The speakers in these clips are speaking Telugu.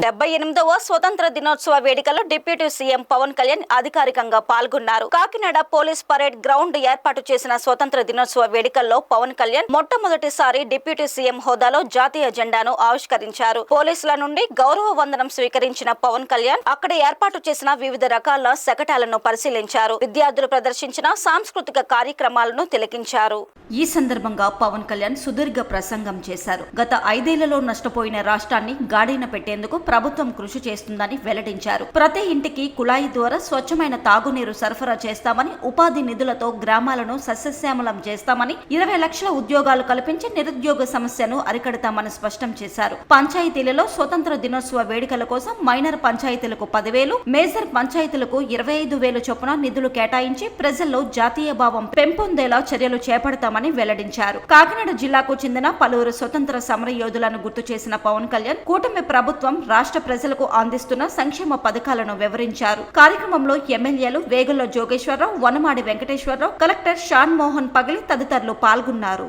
78వ స్వతంత్ర దినోత్సవ వేడుకల్లో డిప్యూటీ సీఎం పవన్ కళ్యాణ్ అధికారికంగా పాల్గొన్నారు. కాకినాడ పోలీస్ పరేడ్ గ్రౌండ్ ఏర్పాటు చేసిన స్వతంత్ర దినోత్సవ వేడుకల్లో పవన్ కళ్యాణ్ మొట్టమొదటిసారి డిప్యూటీ సీఎం హోదాలో జాతీయ జెండాను ఆవిష్కరించారు. పోలీసుల నుండి గౌరవ వందనం స్వీకరించిన పవన్ కళ్యాణ్ అక్కడ ఏర్పాటు చేసిన వివిధ రకాల శకటాలను పరిశీలించారు. విద్యార్థులు ప్రదర్శించిన సాంస్కృతిక కార్యక్రమాలను తిలకించారు. ఈ సందర్భంగా పవన్ కళ్యాణ్ సుదీర్ఘ ప్రసంగం చేశారు. గత 5 ఏళ్లలో నష్టపోయిన రాష్ట్రాన్ని గాడిన పెట్టేందుకు ప్రభుత్వం కృషి చేస్తుందని వెల్లడించారు. ప్రతి ఇంటికి కుళాయి ద్వారా స్వచ్ఛమైన తాగునీరు సరఫరా చేస్తామని, ఉపాధి నిధులతో గ్రామాలను సస్యశ్యామలం చేస్తామని, 20 లక్షల ఉద్యోగాలు కల్పించి నిరుద్యోగ సమస్యను అరికడతామని స్పష్టం చేశారు. పంచాయతీలలో స్వతంత్ర దినోత్సవ వేడుకల కోసం మైనర్ పంచాయతీలకు 10,000, మేజర్ పంచాయతీలకు 25,000 చొప్పున నిధులు కేటాయించి ప్రజల్లో జాతీయ భావం పెంపొందేలా చర్యలు చేపడతామని వెల్లడించారు. కాకినాడ జిల్లాకు చెందిన పలువురు స్వతంత్ర సమర యోధులను గుర్తు చేసిన పవన్ కళ్యాణ్ కూటమి ప్రభుత్వం రాష్ట్ర ప్రజలకు అందిస్తున్న సంక్షేమ పథకాలను వివరించారు. కార్యక్రమంలో ఎమ్మెల్యేలు వేగుల జోగేశ్వరరావు, వనమాడి వెంకటేశ్వరరావు, కలెక్టర్ షాన్ మోహన్ పగిలి తదితరులు పాల్గొన్నారు.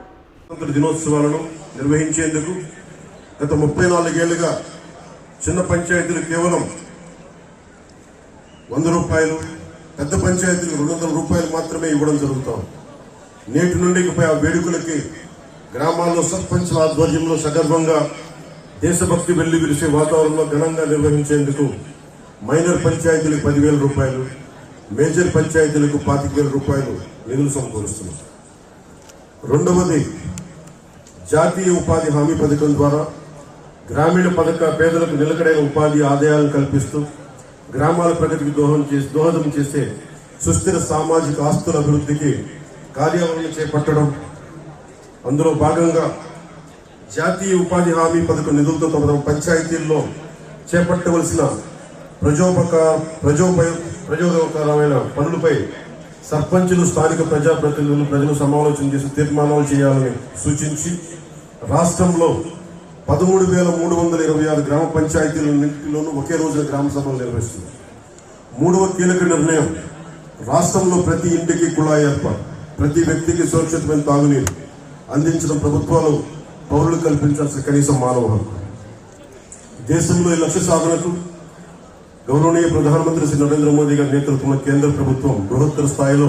దినోత్సవాలను నిర్వహించేందుకు గత 34 ఏళ్లుగా చిన్న పంచాయతీలు కేవలం 100 రూపాయలు, పెద్ద పంచాయతీలు 200 రూపాయలు మాత్రమే ఇవ్వడం జరుగుతోంది. నేటి నుండి ఇకపై ఆ వేడుకలకి గ్రామాల్లో సర్పంచ్ల ఆధ్వర్యంలో సగర్వంగా దేశభక్తి వెళ్లి విరిసే వాతావరణంలో ఘనంగా నిర్వహించేందుకు మైనర్ పంచాయతీలకు 10,000 రూపాయలు, మేజర్ పంచాయతీలకు 25,000 రూపాయలు నిధులు సమకూరుస్తున్నారు. రెండవది, జాతీయ ఉపాధి హామీ పథకం ద్వారా గ్రామీణ పేదలకు నిలకడైన ఉపాధి ఆదాయాలను కల్పిస్తూ గ్రామాల ప్రగతికి దోహదం చేసే సుస్థిర సామాజిక ఆస్తుల అభివృద్ధికి కార్యాచరణ చేపట్టడం. అందులో భాగంగా జాతీయ ఉపాధి హామీ పథకం నిధులతో తమ పంచాయతీల్లో చేపట్టవలసిన ప్రజోపయోగకరమైన పనులపై సర్పంచులు, స్థానిక ప్రజాప్రతినిధులు, ప్రజలు సమాలోచన చేసి తీర్మానాలు చేయాలని సూచించి రాష్ట్రంలో 13,326 గ్రామ పంచాయతీలన్నింటిలోనూ ఒకే రోజున గ్రామ సభలు నిర్వహిస్తుంది. 3వ కీలక నిర్ణయం, రాష్ట్రంలో ప్రతి ఇంటికి కుళాయి ఏర్పాటు, ప్రతి వ్యక్తికి సురక్షితమైన తాగునీరు అందించడం ప్రభుత్వాలు పౌరులు కల్పించాల్సిన కనీసం మానవ హక్కు. దేశంలో ఈ లక్ష్య సాధనకు గౌరవనీయ ప్రధానమంత్రి శ్రీ నరేంద్ర మోదీ గారి నేతృత్వంలో కేంద్ర ప్రభుత్వం బృహత్తర స్థాయిలో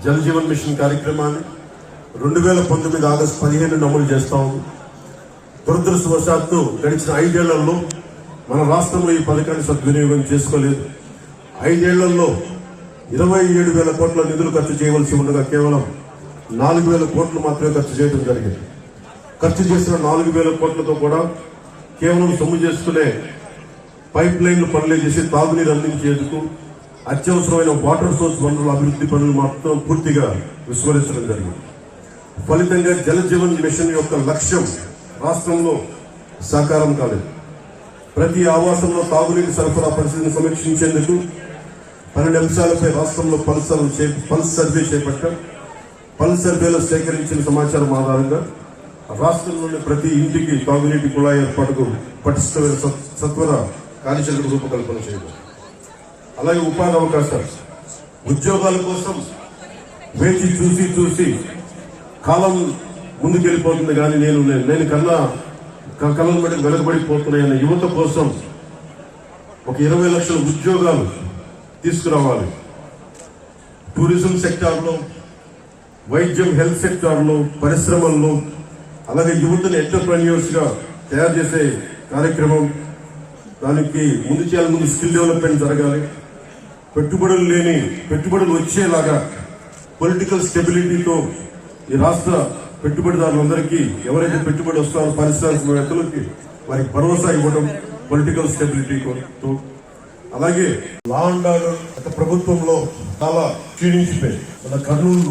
జల్ జీవన్ మిషన్ కార్యక్రమాన్ని 2019 ఆగస్టు 15 అమలు చేస్తా ఉంది. దురదృష్టవశాత్తు గడిచిన 5 ఏళ్లలో మన రాష్ట్రంలో ఈ పథకాన్ని సద్వినియోగం చేసుకోలేదు. 5 ఏళ్లలో 27,000 కోట్ల నిధులు ఖర్చు చేయవలసి ఉండగా కేవలం 4,000 కోట్లు మాత్రమే ఖర్చు చేయడం జరిగింది. ఖర్చు చేసిన 4,000 కోట్లతో కూడా కేవలం సొమ్ము చేసుకునే పైప్ లైన్లు పనులే చేసి తాగునీరు అందించేందుకు అత్యవసరమైన వాటర్ సోర్స్ వనరుల అభివృద్ధి పనులు మాత్రం పూర్తిగా విస్మరించడం జరిగింది. ఫలితంగా జల జీవన్ మిషన్ యొక్క లక్ష్యం రాష్ట్రంలో సాకారం కాలేదు. ప్రతి ఆవాసంలో తాగునీటి సరఫరా పరిస్థితిని సమీక్షించేందుకు 12 అంశాలపై రాష్ట్రంలో పల్స్ సర్వే చేపట్టాం. పల్స్ సర్వేలో సేకరించిన సమాచారం ఆధారంగా రాష్ట్రంలోని ప్రతి ఇంటికి తాగునీటి కుళాయి ఏర్పాటుకు పటిష్టమైన సత్వర కార్యాచరణ రూపకల్పన చేయడం. అలాగే ఉపాధి అవకాశాలు, ఉద్యోగాల కోసం వేచి చూసి కాలం ముందుకెళ్ళిపోతుంది కానీ నేను కళ్ళను బట్టి వెనకబడిపోతున్నాయన్న యువత కోసం ఒక 20 లక్షల ఉద్యోగాలు తీసుకురావాలి. టూరిజం సెక్టార్లో, వైద్యం, హెల్త్ సెక్టార్లో, పరిశ్రమల్లో, అలాగే యువతని ఎంటర్ప్రెన్యూర్స్ గా తయారు చేసే కార్యక్రమం. దానికి ముందు స్కిల్ డెవలప్మెంట్ జరగాలి. పెట్టుబడులు వచ్చేలాగా పొలిటికల్ స్టెబిలిటీతో ఈ రాష్ట్ర పెట్టుబడిదారులందరికీ, ఎవరైతే పెట్టుబడి వస్తారో పారిశ్రామికవేత్తలకి వారికి భరోసా ఇవ్వడం పొలిటికల్ స్టెబిలిటీతో. అలాగే లా అండ్ ఆర్డర్ గత ప్రభుత్వంలో చాలా క్షీణించిపోయి మన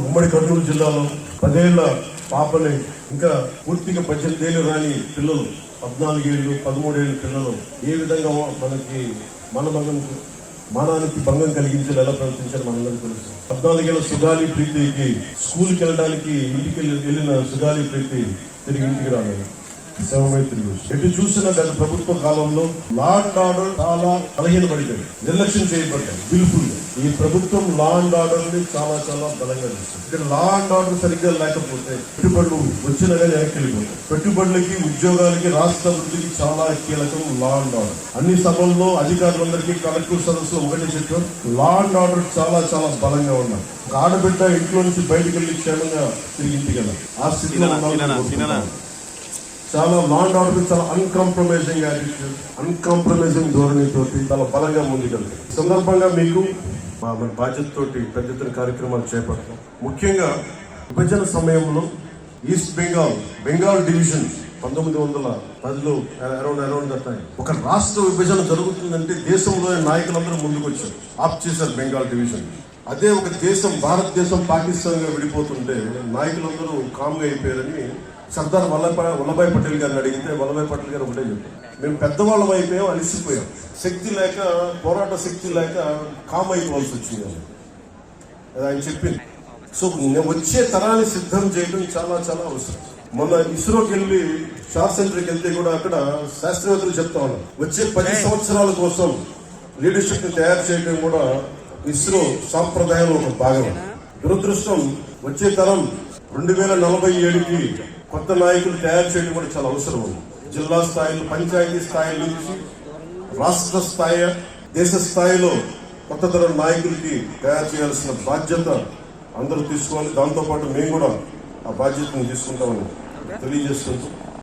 ఉమ్మడి కర్నూలు జిల్లాలో 10 ఏళ్ల పాపని, ఇంకా పూర్తిగా 18 ఏళ్ళు రాని పిల్లలు, 14 ఏళ్ళు 13 ఏళ్ళ పిల్లలు ఏ విధంగా మనకి మానానికి భంగం కలిగించాలి, ఎలా ప్రవర్తించాలి మనందరికీ తెలుసు. 14 ఏళ్ల సుగాలి ప్రీతికి స్కూల్కి వెళ్ళడానికి ఇంటికి వెళ్ళిన సుగాలి ప్రీతి తిరిగి ఇంటికి రాలేదు. శవమైత్రి ఎటు చూసినా గత ప్రభుత్వ కాలంలో లా అండ్ ఆర్డర్ చాలా బలహీనపడిపోయింది, నిర్లక్ష్యం చేయబడ్డాయి బిల్కుల్. ఈ ప్రభుత్వం లా అండ్ ఆర్డర్ ని చాలా చాలా బలంగా చేస్తుంది. ఇక్కడ లా అండ్ ఆర్డర్ సరిగ్గా లేకపోతే పెట్టుబడులు వచ్చిన కానీ వెనక్కి వెళ్ళిపోతాయి. పెట్టుబడులకి, ఉద్యోగాలకి, రాష్ట్ర అభివృద్ధికి చాలా కీలకం లా అండ్ ఆర్డర్. అన్ని సభల్లో అధికారులందరికీ కలెక్టర్ సదస్సులో ఒకటే చెప్పారు, లా అండ్ ఆర్డర్ చాలా చాలా బలంగా ఉన్నారు. ఆడబిడ్డ ఇంట్లో నుంచి బయటకు వెళ్ళి క్షేమంగా తిరిగి ఇంటికి వెళ్ళాలి. ఆ స్థితిలో చాలా లా అండ్ ఆర్డర్ చాలా అన్కాంప్రమైజింగ్ యాటిట్యూడ్, అన్కాంప్రమైజింగ్ ధోరణితో చాలా బలంగా ముందుకెళ్తాయి. సందర్భంగా మీకు మన బాధ్యతతోటి పెద్ద ఎత్తున కార్యక్రమాలు చేపడతాం. ముఖ్యంగా విభజన సమయంలో ఈస్ట్ బెంగాల్ డివిజన్ 1910లో అరౌండ్ దట్ టైం ఒక రాష్ట్ర విభజన జరుగుతుందంటే దేశంలోని నాయకులందరూ ముందుకు వచ్చారు, ఆప్ చేశారు బెంగాల్ డివిజన్. అదే ఒక దేశం భారతదేశం పాకిస్తాన్ గా విడిపోతుంటే నాయకులందరూ కామ్గా అయిపోయారని సర్దార్ వల్లభాయ్ పటేల్ గారిని అడిగితే వల్లభాయ్ పటేల్ గారు ఒకటే చెప్పారు, మేము పెద్దవాళ్ళం అయిపోయాం, అలిసిపోయాం, శక్తి లేక, పోరాట శక్తి లేక కామ్ అయిపోవాల్సి వచ్చింది అని ఆయన చెప్పింది. సో వచ్చే తరాన్ని సిద్ధం చేయడం చాలా చాలా అవసరం. మొన్న ఇస్రోకి వెళ్ళి స్టార్ సెంటర్కి వెళ్తే కూడా అక్కడ శాస్త్రవేత్తలు చెప్తా ఉన్నారు, వచ్చే 10 సంవత్సరాల కోసం లీడర్షిప్ ని తయారు చేయడం కూడా ఇస్రో సాంప్రదాయంలో ఒక భాగం. దురదృష్టం వచ్చే తరం 2047కి కొత్త నాయకులు తయారు చేయడం కూడా చాలా అవసరం ఉంది. జిల్లా స్థాయిలో, పంచాయతీ స్థాయి నుంచి రాష్ట్ర స్థాయి, దేశ స్థాయిలో కొత్త తరం నాయకులకి తయారు చేయాల్సిన బాధ్యత అందరూ తీసుకోవాలి. దాంతోపాటు మేము కూడా ఆ బాధ్యతను తీసుకుంటామని తెలియజేసుకుంటూ